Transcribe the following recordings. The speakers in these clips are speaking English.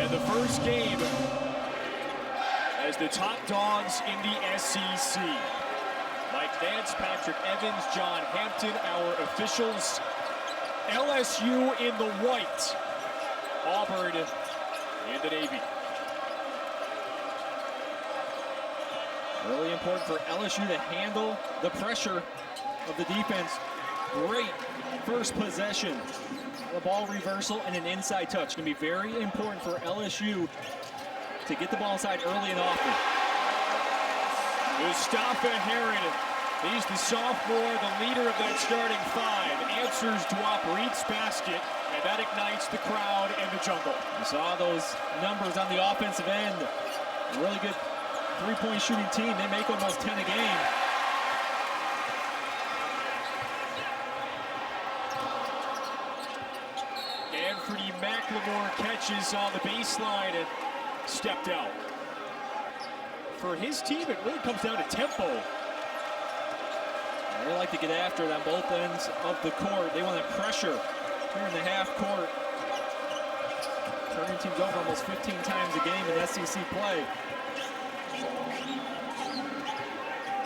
And the first game as the top dogs in the SEC. Mike Nance, Patrick Evans, John Hampton, our officials. LSU in the white, Auburn in the navy. Really important for LSU to handle the pressure of the defense. Great first possession. The ball reversal and an inside touch. Going to be very important for LSU to get the ball inside early and often. Mustafa Heron, he's the sophomore, the leader of that starting five. Answers Dwop Reed's basket, and that ignites the crowd and the jungle. You saw those numbers on the offensive end. A really good three-point shooting team. They make almost 10 a game. Anthony McLemore catches on the baseline and stepped out. For his team, it really comes down to tempo. They like to get after it on both ends of the court. They want to pressure here in the half court. Turning teams over almost 15 times a game in SEC play.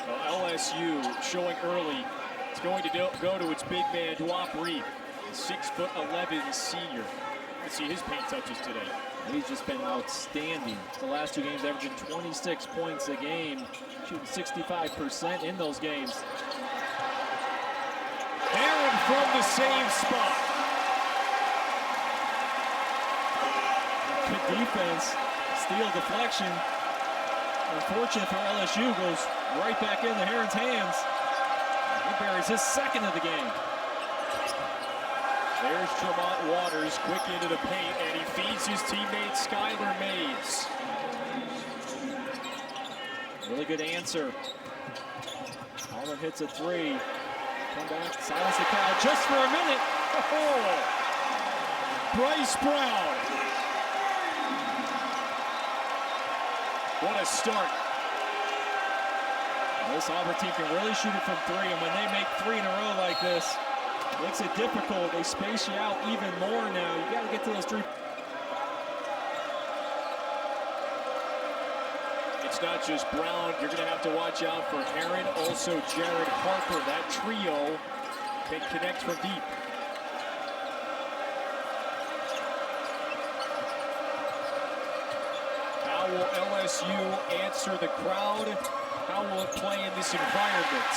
Well, LSU showing early. It's going to go to its big man, Dwop Reed, 6'11" senior. Let's see his paint touches today. He's just been outstanding. The last two games averaging 26 points a game, shooting 65% in those games. Aaron from the same spot. Good defense, steal deflection. Unfortunate for LSU, goes right back into Heron's hands. He buries his second of the game. There's Tremont Waters, quick into the paint, and he feeds his teammate Skylar Mays. Really good answer. Auburn hits a three. Come back, silence the crowd just for a minute. Oh, Bryce Brown. What a start. This Auburn team can really shoot it from three, and when they make three in a row like this, it makes it difficult. They space you out even more now. You got to get to those three. It's not just Brown. You're going to have to watch out for Heron, also Jared Harper. That trio can connect from deep. How will LSU answer the crowd? How will it play in this environment?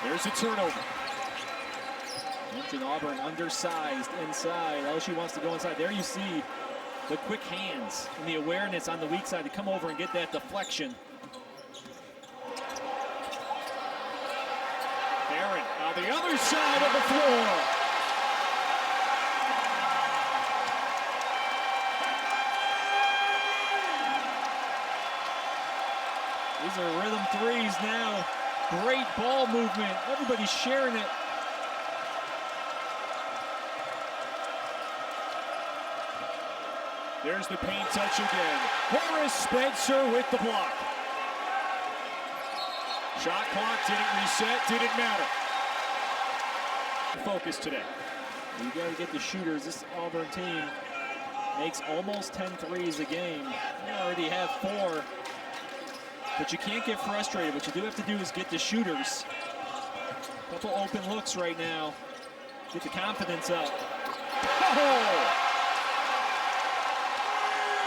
There's a turnover. Mentioned Auburn undersized inside. LSU wants to go inside. There you see the quick hands and the awareness on the weak side to come over and get that deflection. Aaron on the other side of the floor. These are rhythm threes now. Great ball movement. Everybody's sharing it. There's the paint touch again. Horace Spencer with the block. Shot clock didn't reset, didn't matter. Focus today. You got to get the shooters. This Auburn team makes almost 10 threes a game. They already have 4. But you can't get frustrated. What you do have to do is get the shooters. A couple open looks right now. Get the confidence up. Oh!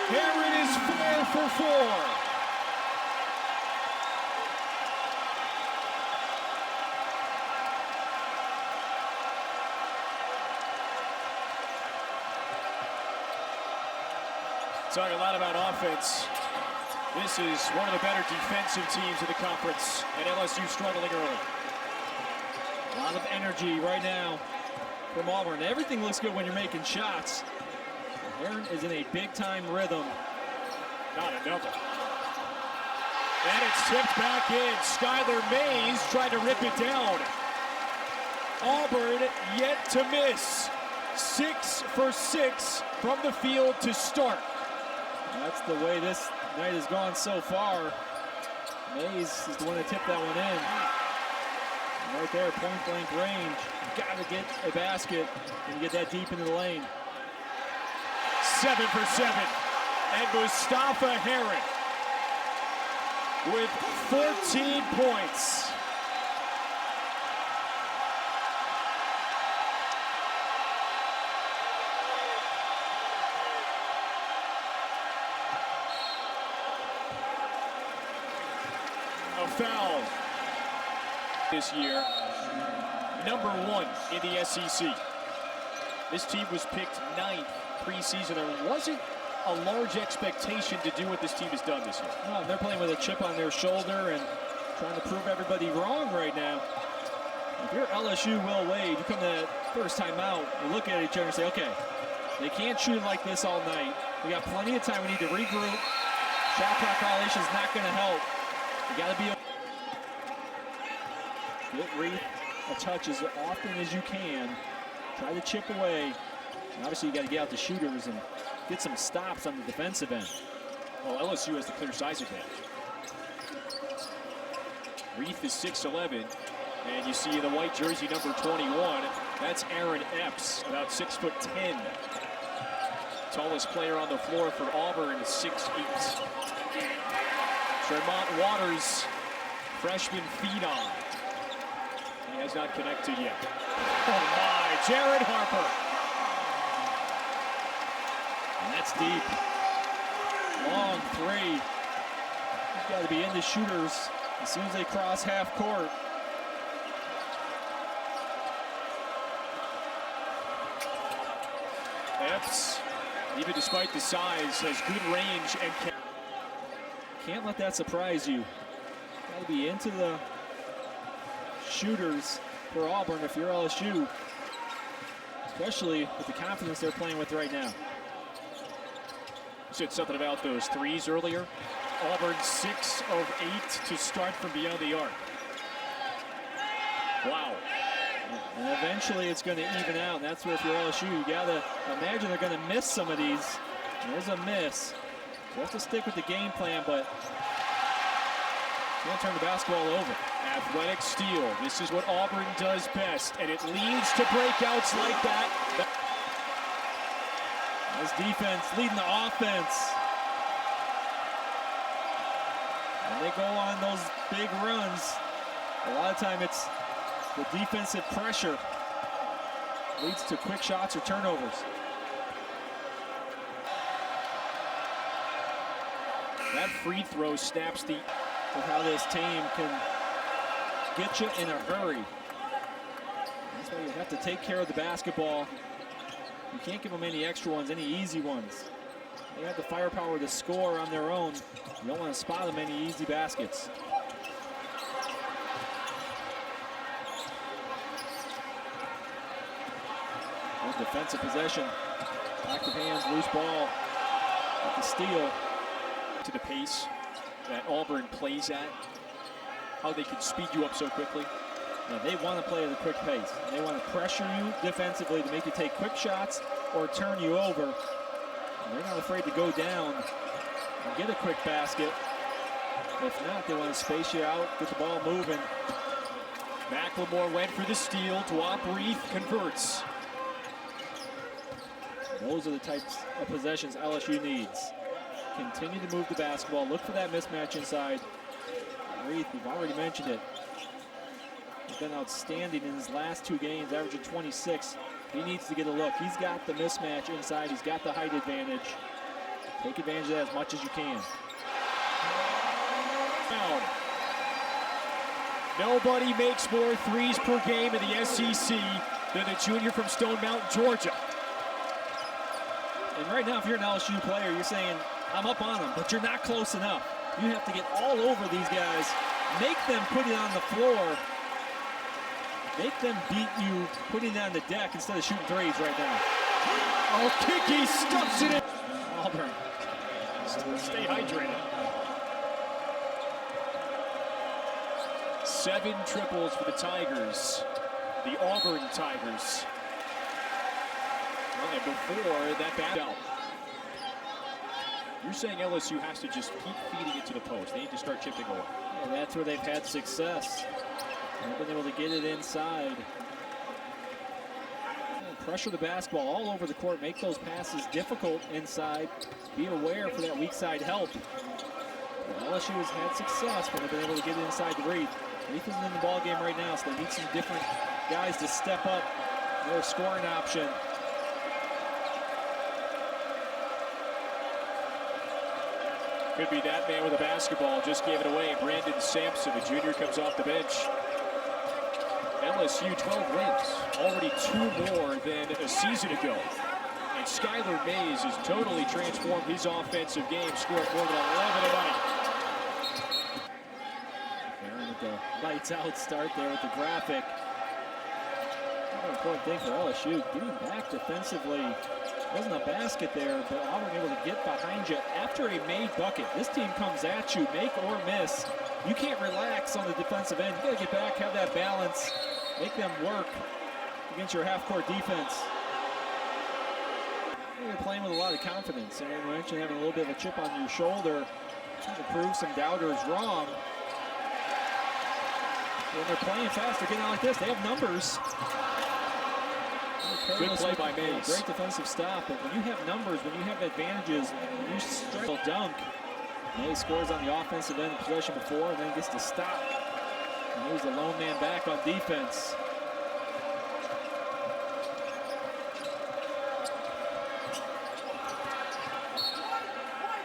Heron is 4 for 4. Talking a lot about offense. This is one of the better defensive teams in the conference, and LSU struggling early. A lot of energy right now from Auburn. Everything looks good when you're making shots. Heron is in a big-time rhythm. Not another. And it's tipped back in. Skylar Mays tried to rip it down. Auburn yet to miss. 6 for 6 from the field to start. That's the way this night has gone so far. Mays is the one that tipped that one in. Right there, point-blank range. You've got to get a basket and get that deep into the lane. 7 for 7. And Mustafa Heron with 14 points. A foul this year, #1 in the SEC. This team was picked 9th preseason. There wasn't a large expectation to do what this team has done this year. No, they're playing with a chip on their shoulder and trying to prove everybody wrong right now. If you're LSU, Will Wade, you come to that first time out, you look at each other and say, okay, they can't shoot like this all night. We got plenty of time. We need to regroup. Shot clock violation is not going to help. You got to be get Reed a touch as often as you can. Try to chip away. And obviously, you got to get out the shooters and get some stops on the defensive end. Well, LSU has the clear size advantage. Reith is 6'11", and you see in the white jersey number 21, that's Aaron Epps, about 6'10". Tallest player on the floor for Auburn, 6'8". Tremont Waters, freshman phenom. He has not connected yet. Oh my, Jared Harper. And that's deep. Long three. You've got to be in the shooters as soon as they cross half court. Epps, even despite the size, has good range and can't let that surprise you. Got to be into the shooters for Auburn if you're LSU, especially with the confidence they're playing with right now. You said something about those threes earlier. Auburn 6 of 8 to start from beyond the arc. Wow. And eventually it's going to even out. That's where if you're LSU, you got to imagine they're going to miss some of these. There's a miss. You have to stick with the game plan, but can't turn the basketball over. Athletic steal. This is what Auburn does best, and it leads to breakouts like that. This defense leading the offense. When they go on those big runs, a lot of time it's the defensive pressure leads to quick shots or turnovers. That free throw snaps the... With how this team can get you in a hurry. That's why you have to take care of the basketball. You can't give them any extra ones, any easy ones. They have the firepower to score on their own. You don't want to spot them any easy baskets. Good defensive possession. Active hands, loose ball. With the steal. To the pace that Auburn plays at, how they can speed you up so quickly. Now they want to play at a quick pace. They want to pressure you defensively to make you take quick shots or turn you over. And they're not afraid to go down and get a quick basket. If not, they want to space you out, get the ball moving. McLemore went for the steal. Dwop Reith converts. Those are the types of possessions LSU needs. Continue to move the basketball. Look for that mismatch inside. Reith, we've already mentioned it. He's been outstanding in his last 2 games, averaging 26. He needs to get a look. He's got the mismatch inside. He's got the height advantage. Take advantage of that as much as you can. Foul. Nobody makes more threes per game in the SEC than the junior from Stone Mountain, Georgia. And right now, if you're an LSU player, you're saying, I'm up on them, but you're not close enough. You have to get all over these guys, make them put it on the floor, make them beat you putting it on the deck instead of shooting threes right now. Oh, Kiki stuffs it in. Auburn. Stay hydrated. 7 triples for the Tigers, the Auburn Tigers. And before that back out. You're saying LSU has to just keep feeding it to the post. They need to start chipping away. And that's where they've had success. They've been able to get it inside. pressure the basketball all over the court, make those passes difficult inside, be aware for that weak side help. LSU has had success when they've been able to get inside the Reith. Reith isn't in the ball game right now, so they need some different guys to step up their scoring option. Could be that man with a basketball, just gave it away. Brandon Sampson, the junior, comes off the bench. LSU 12 wins, already 2 more than a season ago. And Skylar Mays has totally transformed his offensive game, scored more than 11 tonight. Aaron with the lights out start there with the graphic. Another important thing for LSU, getting back defensively. Wasn't a basket there, but Auburn able to get behind you after a made bucket. This team comes at you, make or miss. You can't relax on the defensive end. You gotta get back, have that balance, make them work against your half-court defense. You're playing with a lot of confidence. And you mentioned having a little bit of a chip on your shoulder, trying to prove some doubters wrong. When they're playing fast, they're getting out like this. They have numbers. Good play by Mays. Great defensive stop, but when you have numbers, when you have advantages, when you strike dunk, Mays scores on the offensive end of possession before and then gets to stop. And here's the lone man back on defense.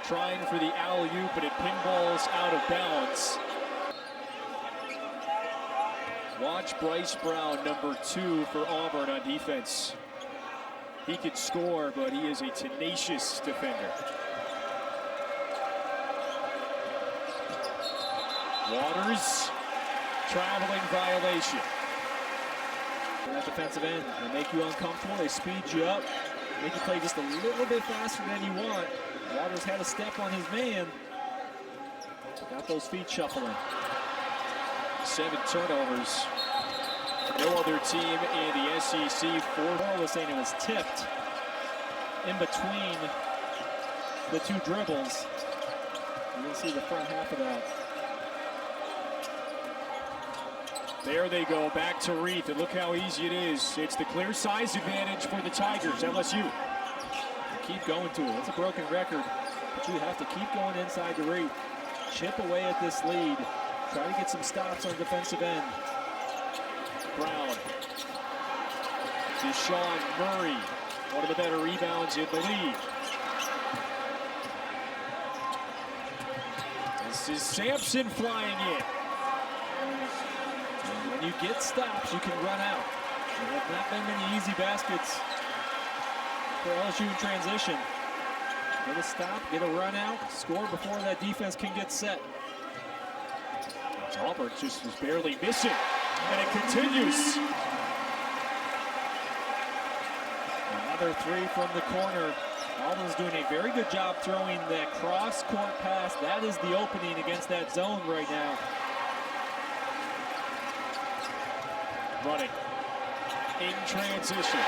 Trying for the alley-oop, but it pinballs out of bounds. Watch Bryce Brown, number 2 for Auburn on defense. He can score, but he is a tenacious defender. Waters, traveling violation. That defensive end, they make you uncomfortable, they speed you up, make you play just a little bit faster than you want. Waters had a step on his man. Got those feet shuffling. 7 turnovers. No other team in the SEC. Moore was saying it was tipped in between the 2 dribbles. You can see the front half of that. There they go, back to Reith, and look how easy it is. It's the clear size advantage for the Tigers, LSU. Keep going to it. It's a broken record, but you have to keep going inside the Reith. Chip away at this lead. Try to get some stops on defensive end. Brown. Desean Murray, one of the better rebounds in the league. This is Sampson flying in. And when you get stops, you can run out. There have not been many easy baskets for LSU in transition. Get a stop, get a run out, score before that defense can get set. Auburn just was barely missing, and it continues. Another 3 from the corner. Auburn's doing a very good job throwing that cross-court pass. That is the opening against that zone right now. Running in transition.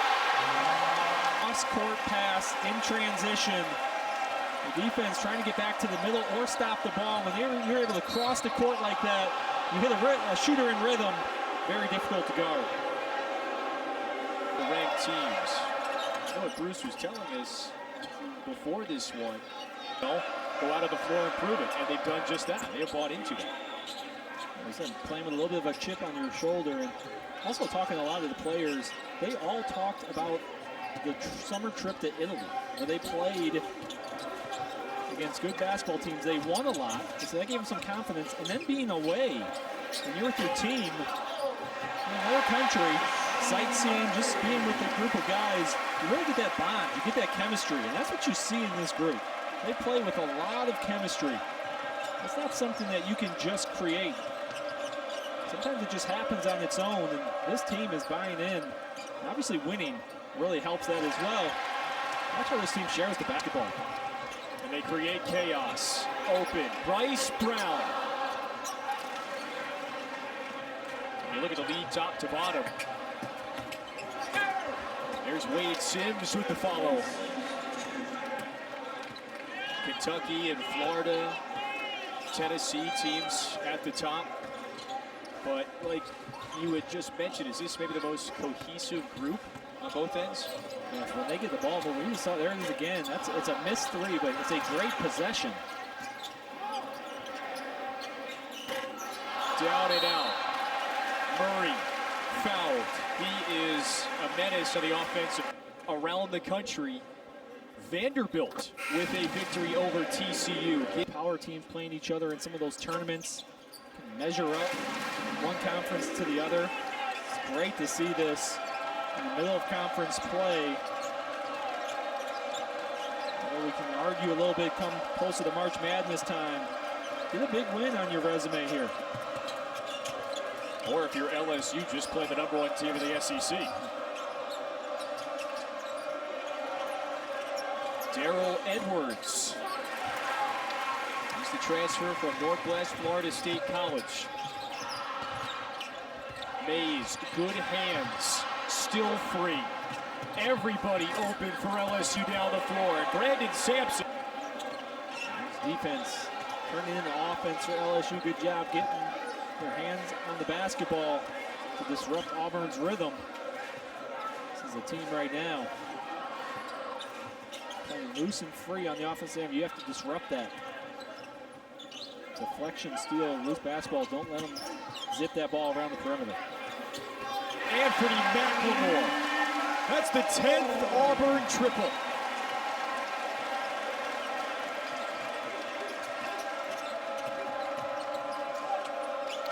Cross-court pass in transition. The defense trying to get back to the middle or stop the ball. When you're able to cross the court like that, you hit a shooter in rhythm, very difficult to guard. The ranked teams. You know what Bruce was telling us before this one? Well, go out of the floor and prove it, and they've done just that. They have bought into that. Like I said, playing with a little bit of a chip on your shoulder, and also talking to a lot of the players. They all talked about the summer trip to Italy, where they played against good basketball teams. They won a lot, so that gave them some confidence. And then being away, when you're with your team in another country, sightseeing, just being with a group of guys, you really get that bond, you get that chemistry, and that's what you see in this group. They play with a lot of chemistry. It's not something that you can just create. Sometimes it just happens on its own, and this team is buying in. Obviously winning really helps that as well. That's why this team shares the basketball. And they create chaos. Open, Bryce Brown. You look at the lead top to bottom. There's Wade Sims with the follow. Kentucky and Florida, Tennessee teams at the top. But like you had just mentioned, is this maybe the most cohesive group on both ends. Yeah, when they get the ball, but we just saw there it is again. It's a missed three, but it's a great possession. Down and out. Murray fouled. He is a menace on the offensive. Around the country, Vanderbilt with a victory over TCU. Power teams playing each other in some of those tournaments can measure up one conference to the other. It's great to see this in the middle of conference play. Although we can argue a little bit come closer to March Madness time. Get a big win on your resume here. Or if you're LSU, just play the #1 team in the SEC. Darrell Edwards. He's the transfer from Northwest Florida State College. Mays, good hands, still free. Everybody open for LSU down the floor. And Brandon Sampson. Defense turning into offense for LSU. Good job getting their hands on the basketball to disrupt Auburn's rhythm. This is a team right now playing loose and free on the offensive end. You have to disrupt that. Deflection, steal, loose basketball. Don't let them zip that ball around the perimeter. Anthony McLemore. That's the 10th Auburn triple.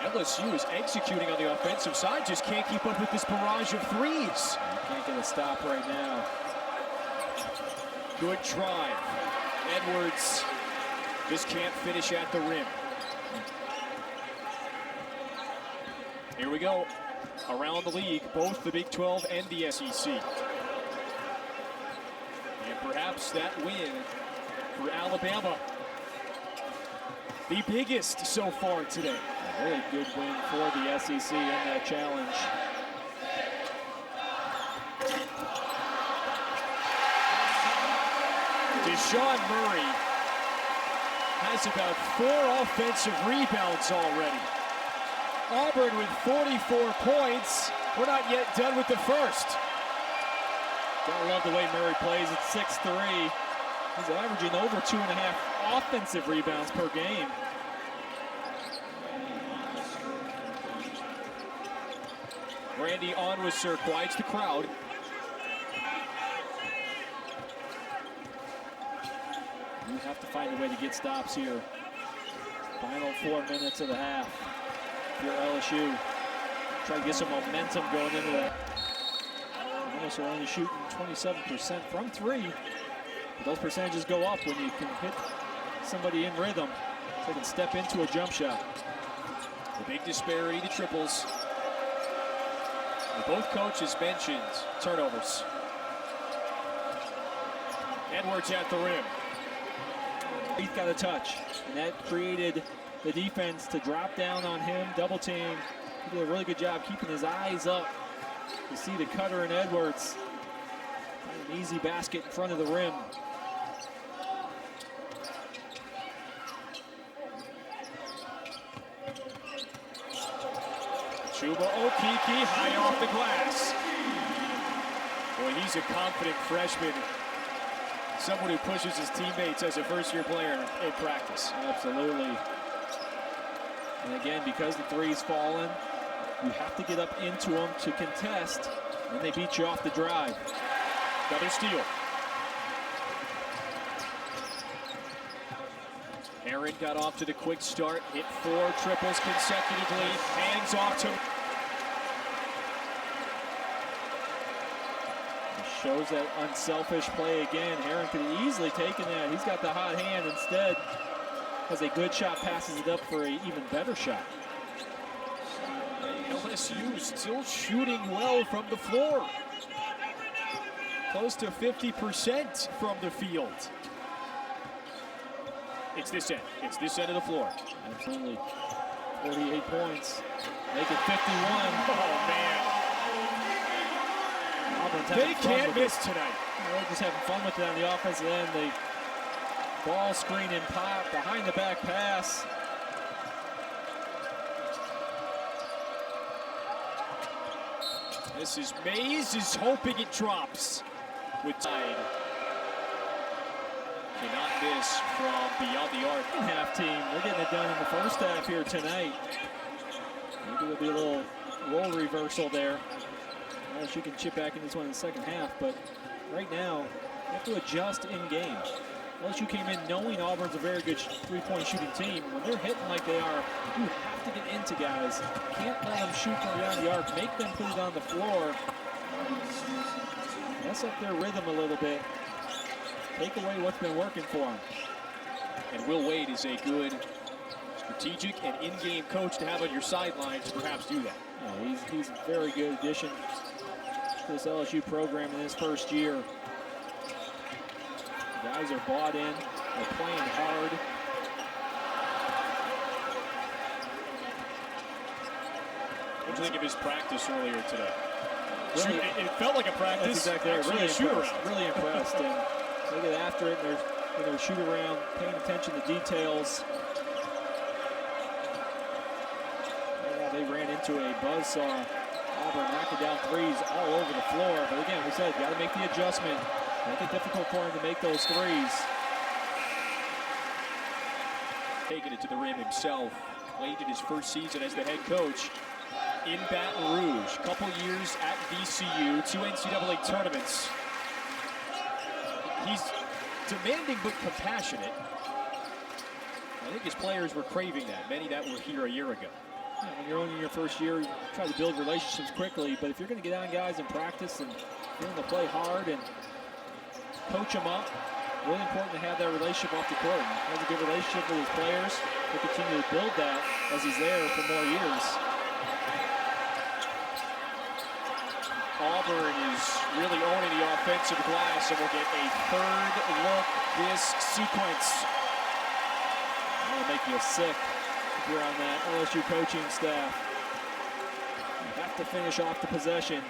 LSU is executing on the offensive side, just can't keep up with this barrage of threes. You can't get a stop right now. Good drive. Edwards just can't finish at the rim. Here we go. Around the league, both the Big 12 and the SEC. And perhaps that win for Alabama, the biggest so far today. A really good win for the SEC in that challenge. Desean Murray has about 4 offensive rebounds already. Auburn with 44 points. We're not yet done with the first. Gotta love the way Murray plays at 6'3". He's averaging over 2.5 offensive rebounds per game. Randy Onwuser quiets the crowd. You have to find a way to get stops here. Final 4 minutes of the half. If you're LSU, try to get some momentum going into that. Almost are only shooting 27% from 3. But those percentages go up when you can hit somebody in rhythm so they can step into a jump shot. The big disparity, the triples. Both coaches mentioned turnovers. Edwards at the rim. He's got a touch, and that created the defense to drop down on him, double team. He did a really good job keeping his eyes up. You see the cutter and Edwards. An easy basket in front of the rim. Chuba Okeke high off the glass. Boy, he's a confident freshman. Someone who pushes his teammates as a first-year player in practice. Absolutely. And again, because the three's fallen, you have to get up into them to contest, and they beat you off the drive. Another steal. Aaron got off to the quick start, hit 4 triples consecutively, hands off to... Shows that unselfish play again. Aaron could have easily taken that. He's got the hot hand. Instead, has a good shot, passes it up for an even better shot. LSU still shooting well from the floor. Close to 50% from the field. It's this end. It's this end of the floor. Absolutely. 48 points. Make it 51. Oh, man. They can't miss tonight. They're just having fun with it on the offensive end. The ball screen and pop, behind the back pass. This is Mays is hoping it drops with tide. Cannot miss from beyond the arc. Half team, they're getting it done in the first half here tonight. Maybe there'll be a little role reversal there. Unless you can chip back into this one in the second half, but right now, you have to adjust in game. Unless you came in knowing Auburn's a very good three-point shooting team, when they're hitting like they are, you have to get into guys. You can't let them shoot from beyond the arc. Make them put it on the floor. Mess up their rhythm a little bit. Take away what's been working for them. And Will Wade is a good strategic and in-game coach to have on your sideline to perhaps do that. Yeah, he's a very good addition to this LSU program in his first year. The guys are bought in, they're playing hard. What do you think of his practice earlier today? Really, it felt like a practice. That's exactly right. Really Really impressed. And they get after it, and they're shoot around, paying attention to details. Yeah, they ran into a buzzsaw. Auburn knocking down threes all over the floor. But again, we said, got to make the adjustment. Make it difficult for him to make those threes. Taking it to the rim himself. Played in his first season as the head coach in Baton Rouge. Couple years at VCU, 2 NCAA tournaments. He's demanding but compassionate. I think his players were craving that, many that were here a year ago. Yeah, when you're only in your first year, you try to build relationships quickly, but if you're going to get on guys in practice and you're going to play hard and coach them up, really important to have that relationship off the court. He has a good relationship with his players. He'll continue to build that as he's there for more years. Auburn is really owning the offensive glass, and we'll get a third look this sequence. That'll make you sick if you're on that LSU coaching staff. You have to finish off the possession.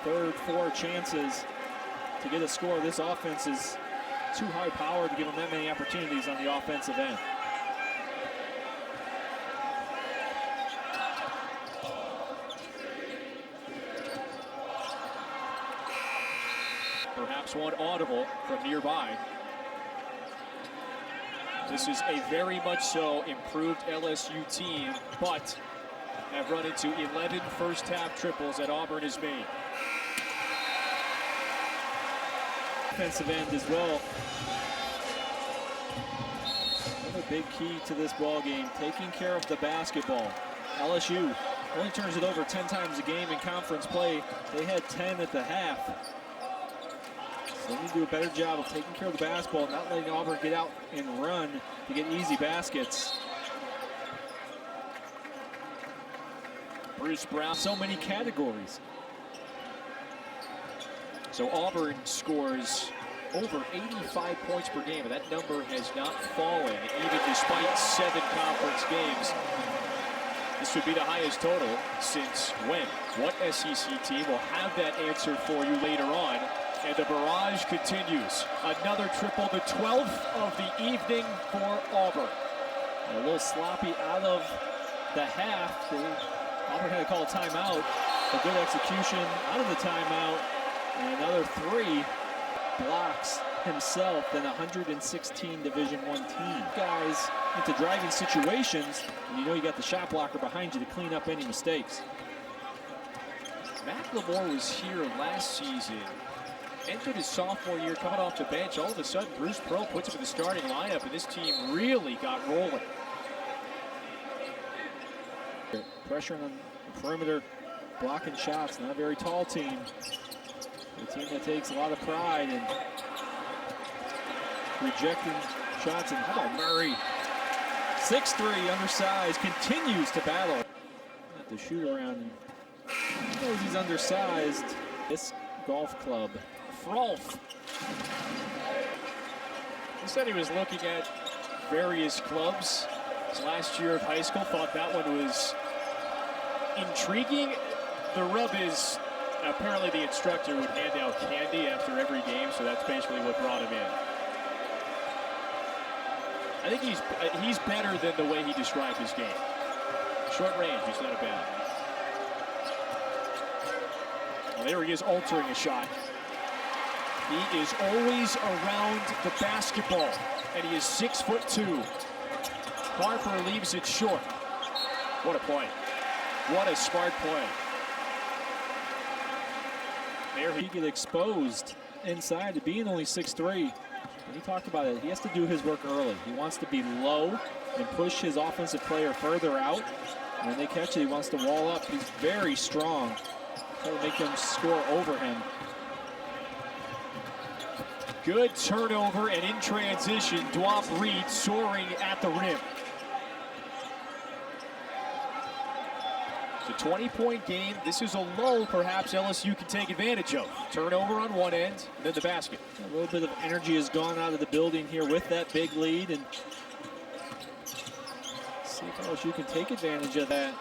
Third, 4 chances to get a score. This offense is too high powered to give them that many opportunities on the offensive end. Perhaps one audible from nearby. This is a very much so improved LSU team, but have run into 11 first half triples that Auburn has made. Defensive end as well. Another big key to this ball game, taking care of the basketball. LSU only turns it over 10 times a game in conference play. They had 10 at the half. So they need to do a better job of taking care of the basketball, not letting Auburn get out and run to get easy baskets. Bruce Brown, so many categories. So Auburn scores over 85 points per game, and that number has not fallen, even despite 7 conference games. This would be the highest total since when? What SEC team will have that answer for you later on? And the barrage continues. Another triple, the 12th of the evening for Auburn. A little sloppy out of the half. Auburn had to call a timeout. A good execution out of the timeout. And another 3 blocks himself than 116 Division I team. Guys into driving situations, and you know you got the shot blocker behind you to clean up any mistakes. McLemore was here last season. Entered his sophomore year, coming off the bench. All of a sudden, Bruce Pearl puts him in the starting lineup, and this team really got rolling. Pressure on the perimeter, blocking shots. Not a very tall team. A team that takes a lot of pride in rejecting shots. And how about Murray? 6'3", undersized, continues to battle. At the shoot around. He knows he's undersized. This golf club. Frolf. He said he was looking at various clubs his last year of high school. Thought that one was intriguing. The rub is apparently the instructor would hand out candy after every game, so that's basically what brought him in. I think he's better than the way he described his game. Short range, he's not bad. Well, there he is altering a shot. He is always around the basketball, and he is 6'2". Harper leaves it short. What a play. What a smart play. There he get exposed inside to being only 6'3". And he talked about it. He has to do his work early. He wants to be low and push his offensive player further out. And when they catch it, he wants to wall up. He's very strong. Try to make them score over him. Good turnover, and in transition, Dwop Reed soaring at the rim. It's a 20-point game. This is a lull perhaps LSU can take advantage of. Turnover on one end, and then the basket. A little bit of energy has gone out of the building here with that big lead, and see if LSU can take advantage of that.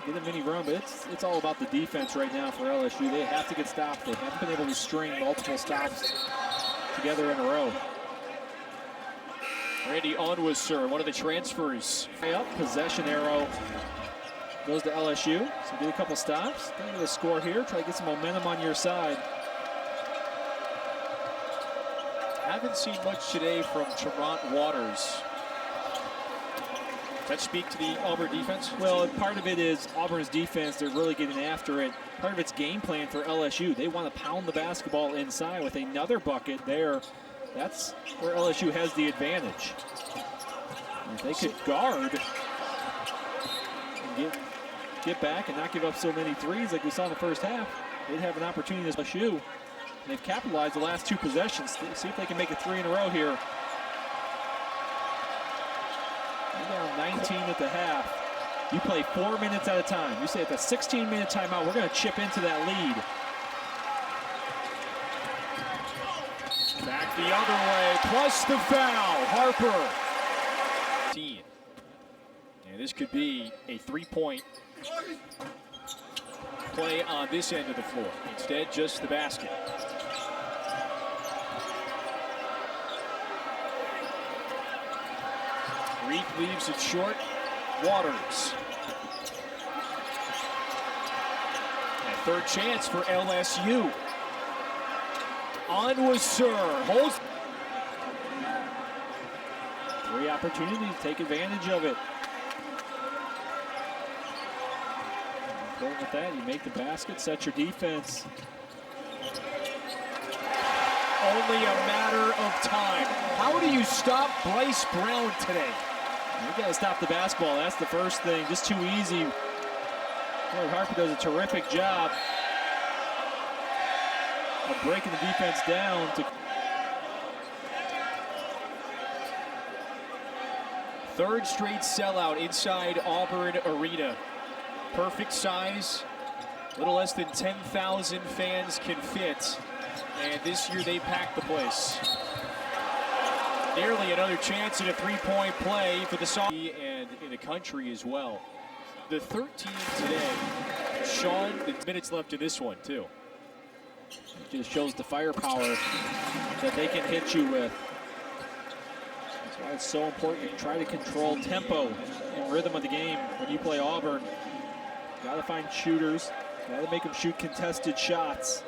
Get a mini run, but it's all about the defense right now for LSU. They have to get stopped. They haven't been able to string multiple stops together in a row. Randy Onwuser, one of the transfers. Up, possession arrow goes to LSU. So get a couple stops. Get a score here. Try to get some momentum on your side. Haven't seen much today from Tremont Waters. Does that speak to the Auburn defense? Well, part of it is Auburn's defense. They're really getting after it. Part of it's game plan for LSU. They want to pound the basketball inside with another bucket there. That's where LSU has the advantage. If they could guard and get back and not give up so many threes like we saw in the first half, they'd have an opportunity as LSU. And they've capitalized the last two possessions. See if they can make it 3 in a row here. They're down 19 at the half. You play 4 minutes at a time. You say at the 16-minute timeout, we're going to chip into that lead. Back the other way, plus the foul. Harper. And this could be a 3-point play on this end of the floor. Instead, just the basket. Reed leaves it short. Waters. And a third chance for LSU. Onwuser holds. 3 opportunities, take advantage of it. With that, you make the basket, set your defense. Only a matter of time. How do you stop Bryce Brown today? You got to stop the basketball. That's the first thing. Just too easy. Boy, Harper does a terrific job of breaking the defense down. Third straight sellout inside Auburn Arena. Perfect size. A little less than 10,000 fans can fit. And this year they packed the place. Nearly another chance at a 3-point play for the Soft and in the country as well. The 13 today. Sean, the minutes left in this one too. It just shows the firepower that they can hit you with. That's why it's so important to try to control tempo and rhythm of the game when you play Auburn. Got to find shooters. Got to make them shoot contested shots.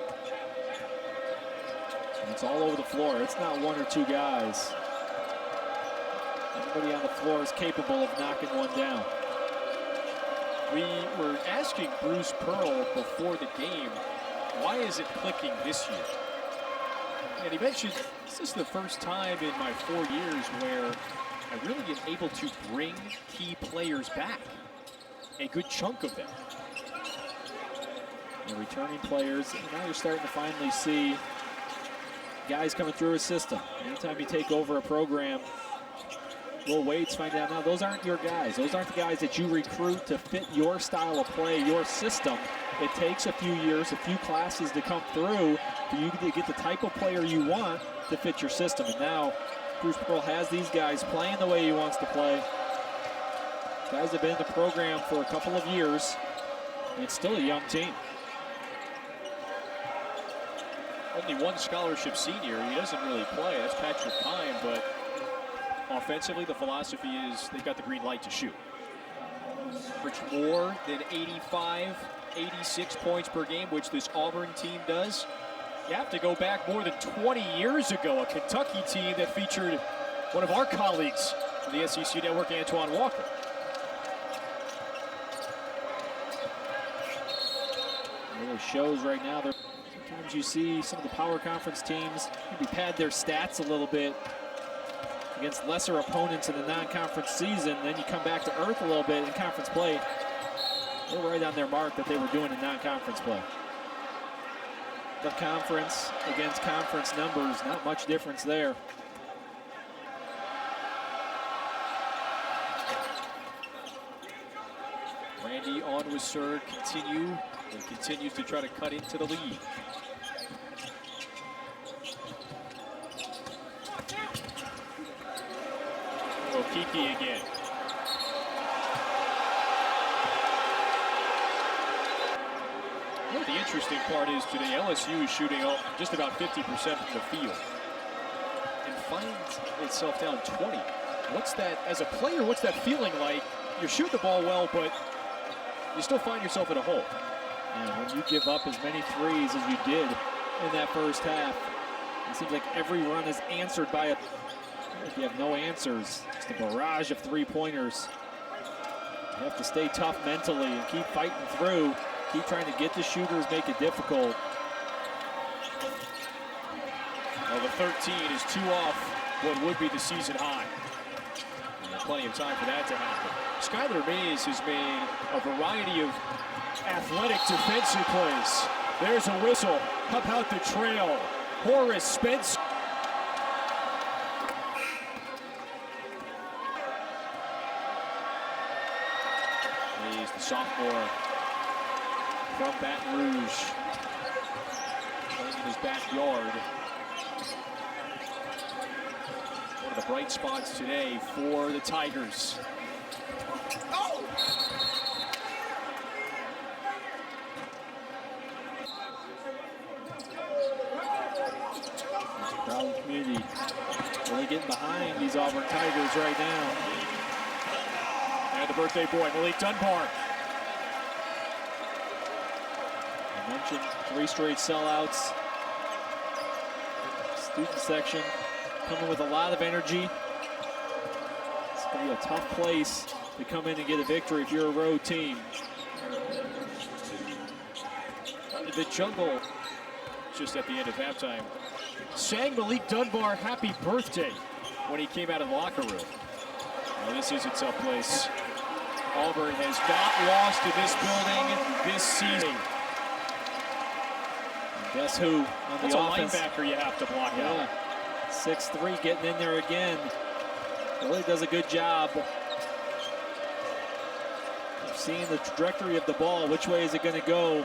And it's all over the floor. It's not 1 or 2 guys. Everybody on the floor is capable of knocking one down. We were asking Bruce Pearl before the game, why is it clicking this year? And he mentioned, this is the first time in my 4 years where I really am able to bring key players back. A good chunk of them. The returning players, and now you're starting to finally see guys coming through his system. Anytime you take over a program, Will Wade's finding out now those aren't your guys. Those aren't the guys that you recruit to fit your style of play, your system. It takes a few years, a few classes to come through for you to get the type of player you want to fit your system. And now Bruce Pearl has these guys playing the way he wants to play. Guys have been in the program for a couple of years, and it's still a young team. Only one scholarship senior. He doesn't really play. That's Patrick Pine, but offensively, the philosophy is they've got the green light to shoot. Average more than 85 86 points per game, which this Auburn team does. You have to go back more than 20 years ago, a Kentucky team that featured one of our colleagues from the SEC Network, Antoine Walker. It really shows right now. Sometimes you see some of the power conference teams maybe pad their stats a little bit against lesser opponents in the non-conference season. Then you come back to earth a little bit in conference play. They're right on their mark that they were doing in non-conference play. The conference against conference numbers, not much difference there. Randy on with serve, and continues to try to cut into the lead. Okiki again. The interesting part is today LSU is shooting just about 50% from the field and finds itself down 20. What's that, as a player, what's that feeling like? You shoot the ball well, but you still find yourself in a hole. And when you give up as many threes as you did in that first half, it seems like every run is answered by if you have no answers, it's a barrage of three-pointers. You have to stay tough mentally and keep fighting through. Keep trying to get the shooters, make it difficult. Well, the 13 is 2 off what would be the season high. And plenty of time for that to happen. Skylar Mays has made a variety of athletic defensive plays. There's a whistle. How about the trail? Horace Spence. He's the sophomore from Baton Rouge, playing in his backyard. One of the bright spots today for the Tigers. Proud community really getting behind these Auburn Tigers right now. And the birthday boy, Malik Dunbar. I mentioned 3 straight sellouts. Student section coming with a lot of energy. It's going to be a tough place to come in and get a victory if you're a road team. The jungle, just at the end of halftime, sang Malik Dunbar happy birthday when he came out of the locker room. Well, this is a tough place. Auburn has not lost to this building this season. And guess who on That's the a offense? linebacker you have to block out. 6'3", getting in there again. Really does a good job of seeing the trajectory of the ball. Which way is it going to go?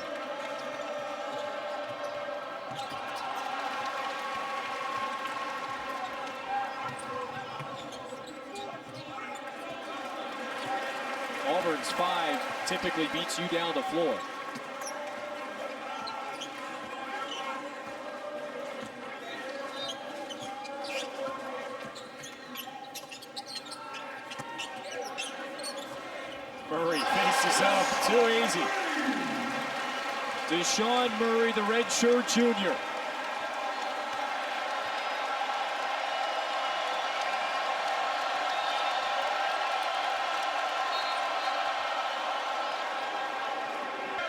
Auburn's 5 typically beats you down the floor. Murray faces up, too easy. Desean Murray, the redshirt junior.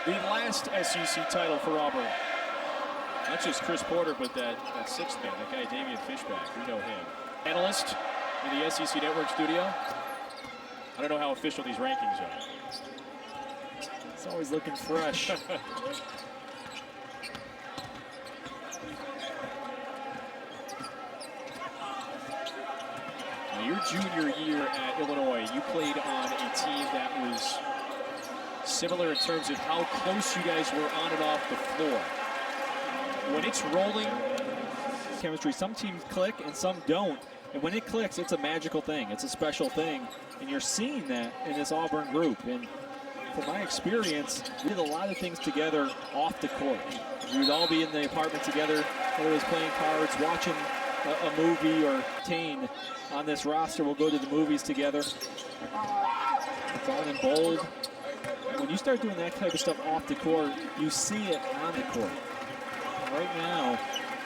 The last SEC title for Auburn. Not just Chris Porter, but that 6th man, that guy Damian Fishback. We know him. Analyst in the SEC Network studio. I don't know how official these rankings are. It's always looking fresh. Now, your junior year at Illinois, you played on a team that was similar in terms of how close you guys were on and off the floor. When it's rolling, Chemistry, some teams click and some don't. And when it clicks, it's a magical thing. It's a special thing. And you're seeing that in this Auburn group. And from my experience, we did a lot of things together off the court. We would all be in the apartment together, whether it was playing cards, watching a movie, or Tane on this roster. We'll go to the movies together. It's on in bold. When you start doing that type of stuff off the court, you see it on the court. Right now,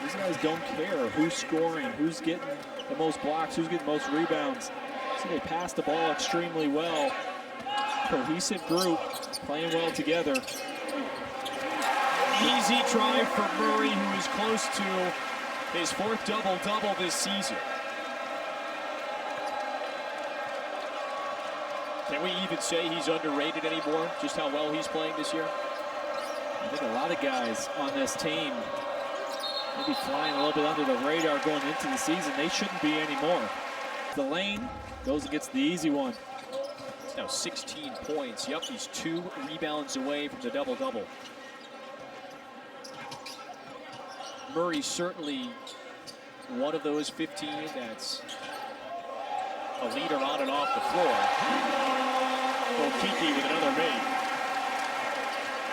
these guys don't care who's scoring, who's getting the most blocks, who's getting the most rebounds. So they pass the ball extremely well. Cohesive group, playing well together. Easy drive for Murray, who is close to his 4th double-double this season. Can we even say he's underrated anymore, just how well he's playing this year? I think a lot of guys on this team maybe flying a little bit under the radar going into the season. They shouldn't be anymore. The lane goes and gets the easy one. It's now 16 points. Yep, he's 2 rebounds away from the double-double. Murray's certainly one of those 15 that's a leader on and off the floor. Kiki with another make.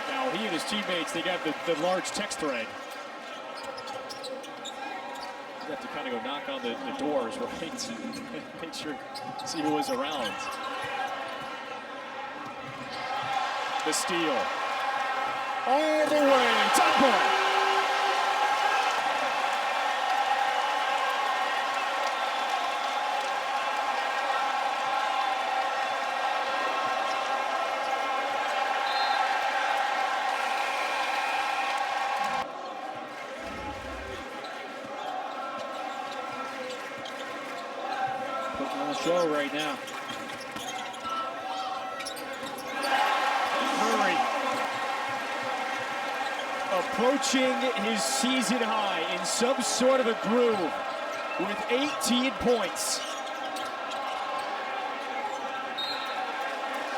Now he and his teammates, they got the large text thread. You have to kind of go knock on the doors, right? Make sure, see who was around. The steal. All the way, top ball. Putting on a show right now. Murray approaching his season high in some sort of a groove with 18 points.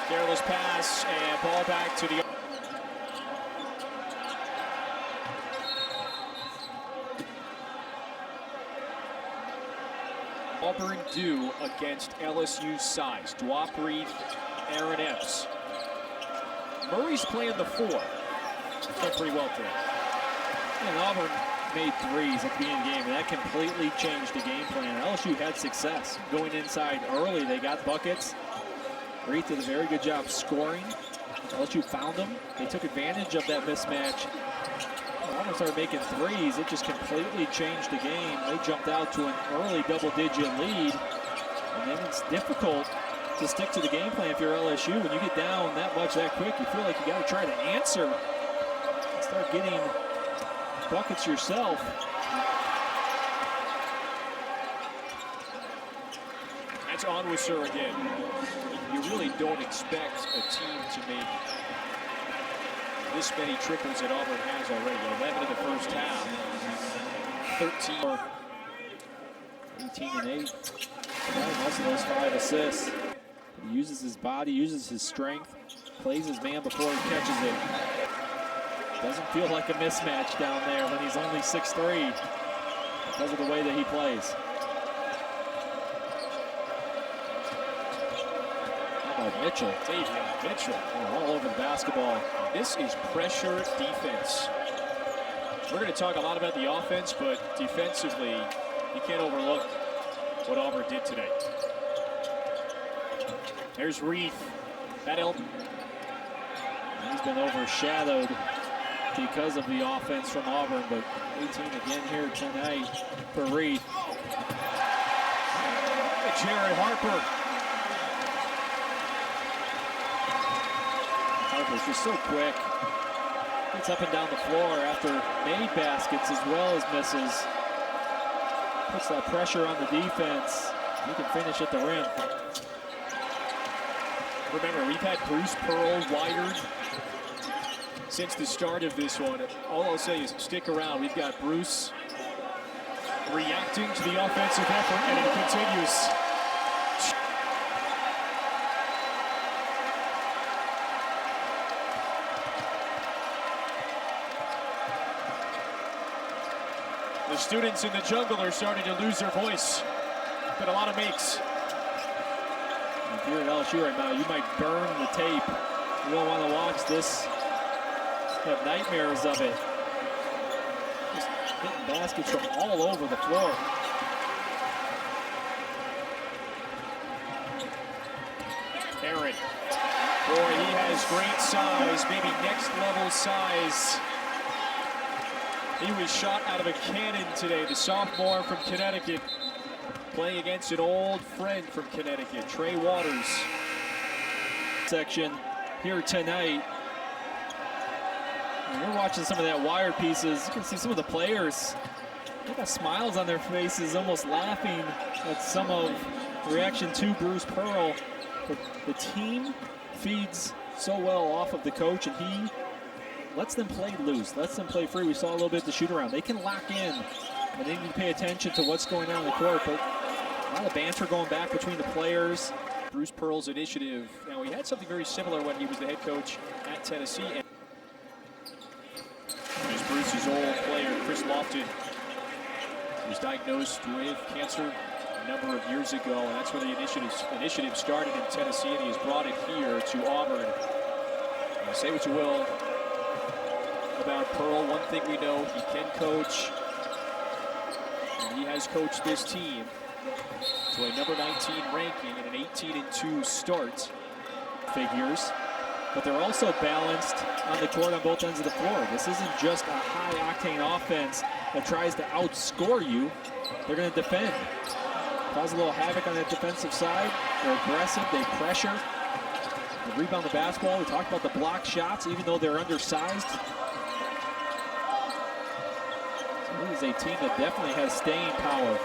Careless pass and ball back to the... Auburn do against LSU's size. Dwapri, Aaron Epps. Murray's playing the 4. Played pretty well today. And Auburn made threes at the beginning of the game, and that completely changed the game plan. LSU had success going inside early. They got buckets. Reed did a very good job scoring. LSU found them. They took advantage of that mismatch. When Auburn started making threes, it just completely changed the game. They jumped out to an early double-digit lead, and then it's difficult to stick to the game plan if you're LSU. When you get down that much that quick, you feel like you got to try to answer and start getting buckets yourself. That's Onwuasor again. You really don't expect a team to make this many triples that Auburn has already. 11 in the first half. 13. 18 and 8. Most of those 5 assists. He uses his body, uses his strength, plays his man before he catches it. Doesn't feel like a mismatch down there when he's only 6'3", because of the way that he plays. How about Mitchell? Desean Mitchell. All over the basketball. This is pressure defense. We're going to talk a lot about the offense, but defensively, you can't overlook what Auburn did today. There's Reed. He's been overshadowed because of the offense from Auburn, but 18 again here tonight for Reed. Jared Harper. Harper's just so quick. Gets up and down the floor after made baskets as well as misses. Puts that pressure on the defense. He can finish at the rim. Remember, we've had Bruce Pearl wired since the start of this one. All I'll say is stick around. We've got Bruce reacting to the offensive effort, and it continues. The students in the jungle are starting to lose their voice. Been a lot of makes. If you're at LSU right now, you might burn the tape. You don't want to watch this. Have nightmares of it. Just hitting baskets from all over the floor. Aaron. Boy, he has his great size, maybe next level size. He was shot out of a cannon today, the sophomore from Connecticut, playing against an old friend from Connecticut, Trey Waters. Section here tonight. And we're watching some of that wire pieces. You can see some of the players, they got smiles on their faces, almost laughing at some of the reaction to Bruce Pearl. But the team feeds so well off of the coach, and he lets them play loose, lets them play free. We saw a little bit of the shoot around. They can lock in, and they need to pay attention to what's going on in the court. But a lot of banter going back between the players. Bruce Pearl's initiative. Now, he had something very similar when he was the head coach at Tennessee. And there's Bruce's old player, Chris Lofton, who was diagnosed with cancer a number of years ago, and that's where the initiative started in Tennessee, and he has brought it here to Auburn. And say what you will about Pearl, one thing we know, he can coach, and he has coached this team to a number 19 ranking and an 18-2 start. Figures, but they're also balanced on the court on both ends of the floor. This isn't just a high-octane offense that tries to outscore you. They're going to defend, cause a little havoc on that defensive side. They're aggressive, they pressure, they rebound the basketball. We talked about the block shots, even though they're undersized. So this is a team that definitely has staying power.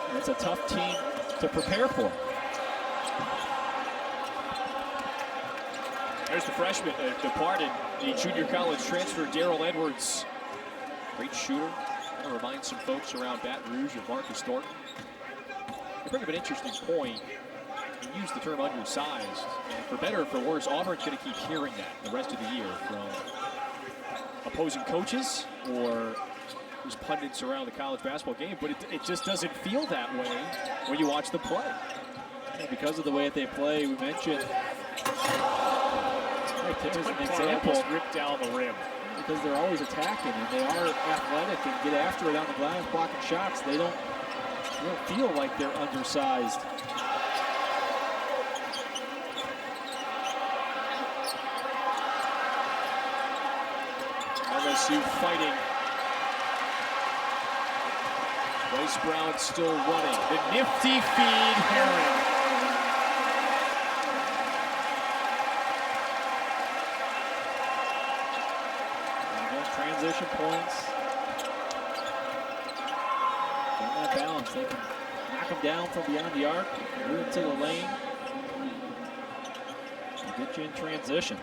And it's a tough team to prepare for. There's the freshman that departed, the junior college transfer, Darrell Edwards. Great shooter. I'm going to remind some folks around Baton Rouge of Marcus Thornton. You bring up an interesting point. You use the term undersized. And for better or for worse, Auburn's going to keep hearing that the rest of the year from opposing coaches or these pundits around the college basketball game. But it just doesn't feel that way when you watch them play. And because of the way that they play, we mentioned, there's an example. Ripped down the rim. Because they're always attacking, and they are athletic and get after it on the glass, blocking shots. They don't feel like they're undersized. LSU fighting. Bryce Brown still running. The nifty feed, Herring. Transition points. Getting that balance. They can knock them down from beyond the arc, move into the lane, and get you in transition.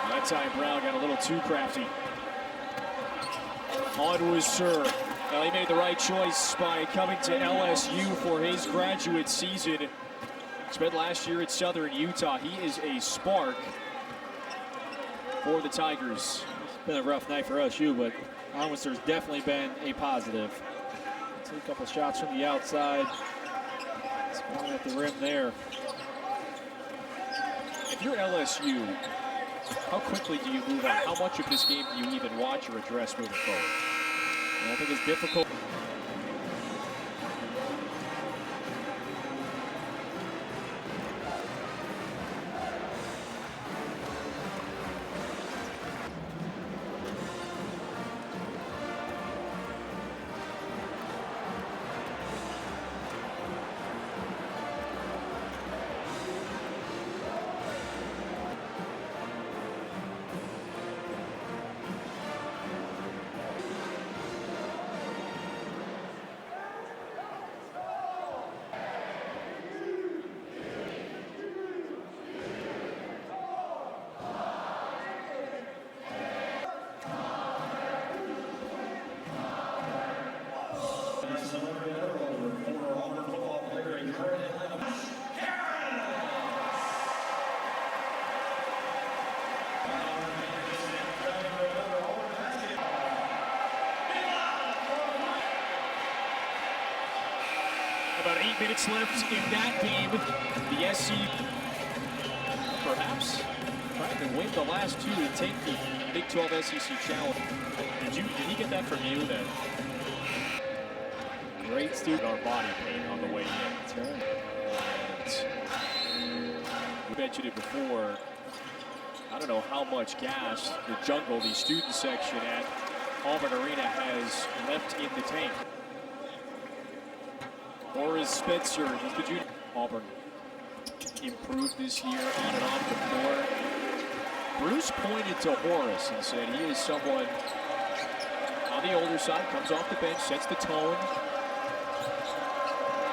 That time Brown got a little too crafty. On was Sir. Well, he made the right choice by coming to LSU for his graduate season. Spent last year at Southern Utah. He is a spark for the Tigers. It's been a rough night for LSU, but Onwuster's definitely been a positive. Take a couple shots from the outside. Spawn at the rim there. If you're LSU, how quickly do you move on? How much of this game do you even watch or address moving forward? And I think it's difficult. About 8 minutes left in that game. The SC perhaps trying and win the last two to take the Big 12 SEC Challenge. Did he get that from you? That great student, our body pain on the way in. That's right. And we mentioned it before. I don't know how much gas the jungle, the student section at Auburn Arena, has left in the tank. Horace Spencer, the junior. Auburn improved this year on and off the floor. Bruce pointed to Horace and said he is someone on the older side, comes off the bench, sets the tone.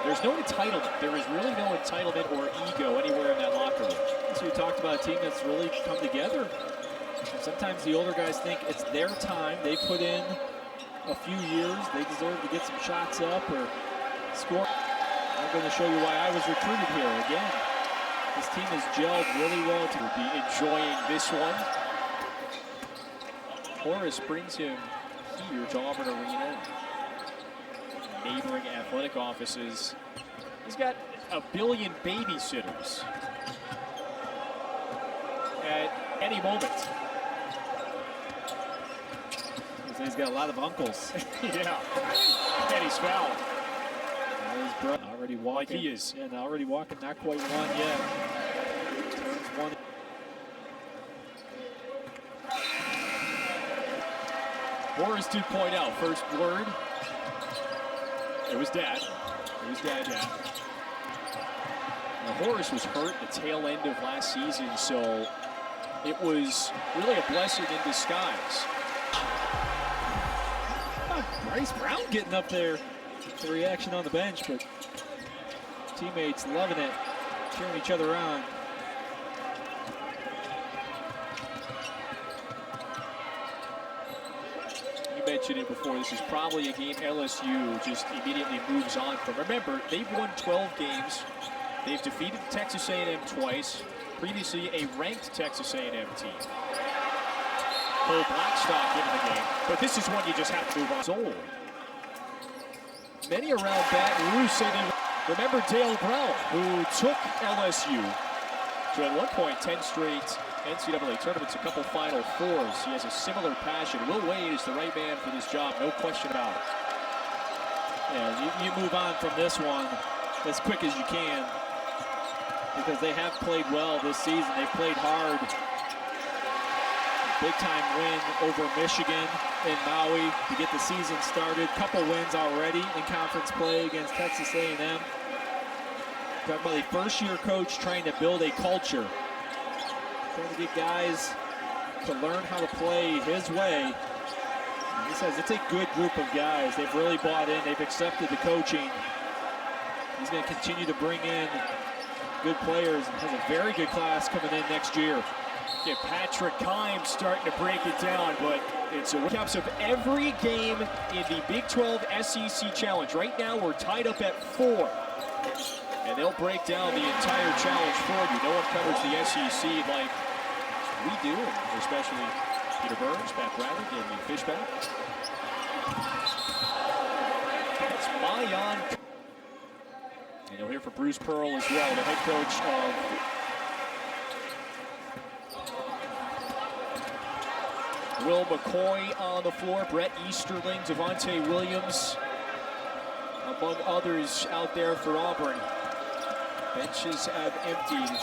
There's no entitlement. There is really no entitlement or ego anywhere in that locker room. So we talked about a team that's really come together. Sometimes the older guys think it's their time. They put in a few years. They deserve to get some shots up or score. I'm going to show you why I was recruited here. Again, this team has gelled really well to be enjoying this one. Horace brings him here to Auburn Arena. Neighboring athletic offices. He's got a billion babysitters at any moment. He's got a lot of uncles. Yeah. And he's fouled. His brother already walking. Like he is. Yeah, already walking, not quite one yet. Turns one. Horace did point out, first word. It was Dad. It was Dad. Now, Horace was hurt at the tail end of last season, so it was really a blessing in disguise. Bryce Brown getting up there. The reaction on the bench, but teammates loving it, cheering each other on. You mentioned it before, this is probably a game LSU just immediately moves on from. Remember, they've won 12 games. They've defeated Texas A&M twice, previously a ranked Texas A&M team. Cole Blackstock into the game, but this is one you just have to move on. Old. Many around Baton Rouge say they remember Dale Brown, who took LSU to at one point 10 straight NCAA tournaments, a couple Final Fours. He has a similar passion. Will Wade is the right man for this job, no question about it. Yeah, you move on from this one as quick as you can because they have played well this season. They played hard. Big time win over Michigan in Maui to get the season started. Couple wins already in conference play against Texas A&M. Talk about a first-year coach trying to build a culture, trying to get guys to learn how to play his way. And he says it's a good group of guys. They've really bought in. They've accepted the coaching. He's going to continue to bring in good players and has a very good class coming in next year. Yeah, Patrick Kimes starting to break it down, but it's a recaps of every game in the Big 12 SEC Challenge. Right now, we're tied up at 4, and they'll break down the entire challenge for you. No one covers the SEC like we do, especially Peter Burns, Pat Bradley, and Fishback. That's Mayan. And you'll hear from Bruce Pearl as well, the head coach of Will McCoy on the floor, Brett Easterling, Devontae Williams, among others out there for Auburn. Benches have emptied.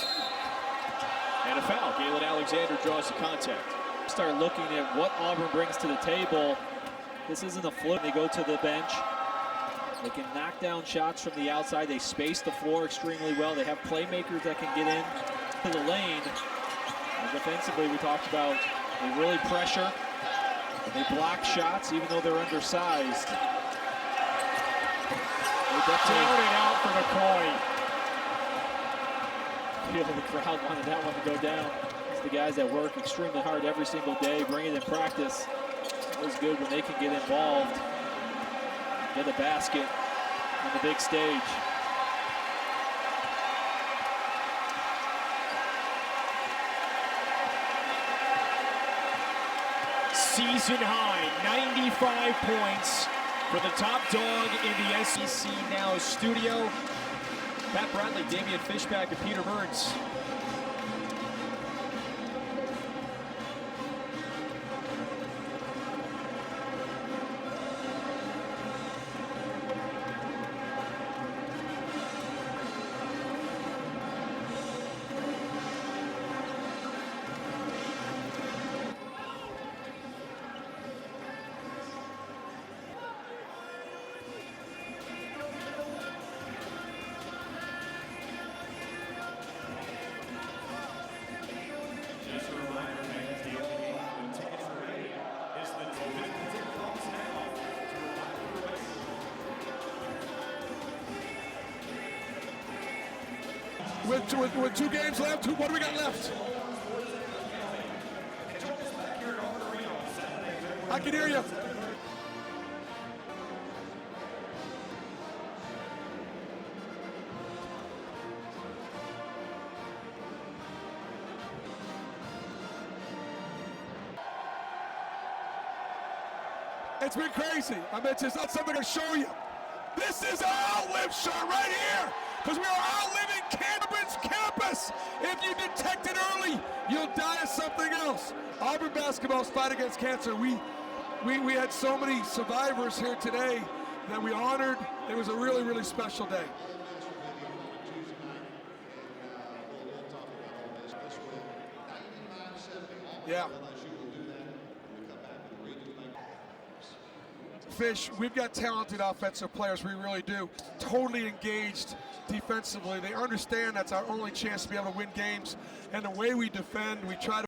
And a foul. Galen Alexander draws the contact. Start looking at what Auburn brings to the table. This isn't a fluke. They go to the bench. They can knock down shots from the outside. They space the floor extremely well. They have playmakers that can get in to the lane. And defensively, we talked about they really pressure. They block shots even though they're undersized. They down and out for McCoy. The crowd wanted that one to go down. It's the guys that work extremely hard every single day, bring it in practice. It's always good when they can get involved, get a basket on the big stage. Season high, 95 points for the top dog in the SEC Now studio. Pat Bradley, Damian Fishback, and Peter Burns. with 2 games left, what do we got left? I can hear you. It's been crazy. I mean, it's just not something I can show you. This is our Outlive shirt right here, because we are outliving Cannabis campus. If you detect it early, you'll die of something else. Auburn basketball's fight against cancer. We had so many survivors here today that we honored. It was a really, really special day. Yeah. Fish, we've got talented offensive players, we really do. Totally engaged defensively. They understand that's our only chance to be able to win games. And the way we defend, we try to